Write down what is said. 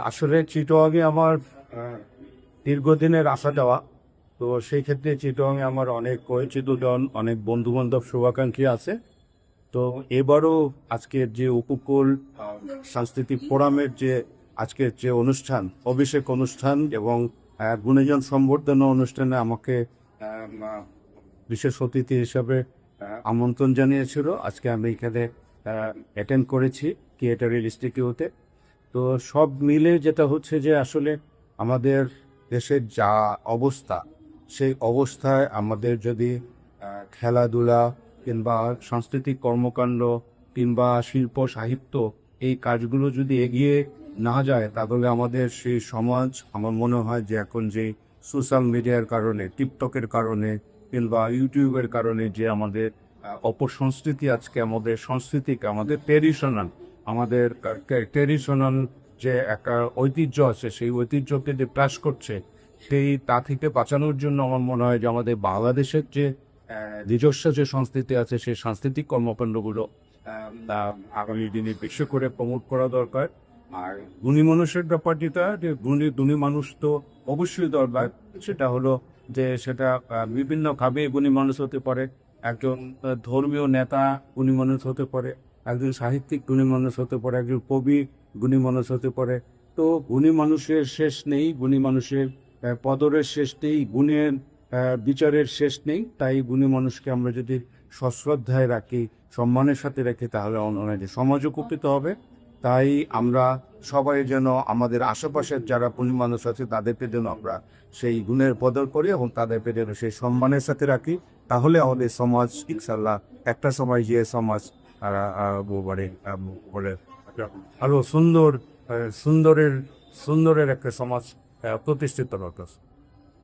আসলে চিটোয়াংয়ে আমার দীর্ঘদিনের আসা যাওয়া। তো সেই ক্ষেত্রে চিটোয়াংয়ে আমার অনেক পরিচিতজন, অনেক বন্ধু বান্ধব, শুভাকাঙ্ক্ষী আছে। তো এবারও আজকের যে উপকূল সাংস্কৃতিক ফোরামের যে আজকের যে অনুষ্ঠান, অভিষেক অনুষ্ঠান এবং গুণীজন সম্বর্ধনা অনুষ্ঠানে আমাকে বিশেষ অতিথি হিসাবে আমন্ত্রণ জানিয়েছিল। আজকে আমি এখানে অ্যাটেন্ড করেছি থিয়েটারের ইনস্টিটিউটে। তো সব মিলে যেটা হচ্ছে যে আসলে আমাদের দেশের যা অবস্থা, সেই অবস্থায় আমাদের যদি খেলাধুলা কিংবা সাংস্কৃতিক কর্মকাণ্ড কিংবা শিল্প সাহিত্য এই কাজগুলো যদি এগিয়ে না যায়, তাহলে আমাদের সেই সমাজ, আমার মনে হয় যে এখন যে সোশ্যাল মিডিয়ার কারণে, টিকটকের কারণে কিংবা ইউটিউবের কারণে যে আমাদের অপসংস্কৃতি, আজকে আমাদের সাংস্কৃতিক, আমাদের ট্রেডিশনাল যে একটা ঐতিহ্য আছে, সেই ঐতিহ্যকে যে ক্লাস করছে, তা থেকে বাঁচানোর জন্য আমার মনে হয় যে আমাদের বাংলাদেশের যে নিজস্ব যে সংস্কৃতি আছে, সেই সাংস্কৃতিক কর্মকাণ্ডগুলো আগামী দিনে বেশি করে প্রমোট করা দরকার। আর গুণী মানুষের ব্যাপার যেটা, যে গুণী মানুষ তো অবশ্যই দরকার। সেটা হলো যে সেটা বিভিন্নভাবে গুণী মানুষ হতে পারে। একজন ধর্মীয় নেতা গুণী মানুষ হতে পারে, একজন সাহিত্যিক গুণী মানুষ হতে পারে, একজন কবি গুণী মানুষ হতে পারে। তো গুণী মানুষের শেষ নেই, গুণী মানুষের পদরের শেষ নেই, গুণের বিচারের শেষ নেই। তাই গুণী মানুষকে আমরা যদি সশ্রদ্ধায় রাখি, সম্মানের সাথে রাখি, তাহলে অনেক সমাজ উপকৃত হবে। তাই আমরা সবাই যেন আমাদের আশেপাশের যারা গুণী মানুষ আছে তাদেরকে যেন আমরা সেই গুণের কদর করি এবং তাদেরকে যেন সেই সম্মানের সাথে রাখি। তাহলে আমাদের সমাজ ইনশাল্লাহ একটা সময় যে সমাজ বলে বলে আরো সুন্দরের সুন্দরের একটা সমাজ প্রতিষ্ঠিত হবে।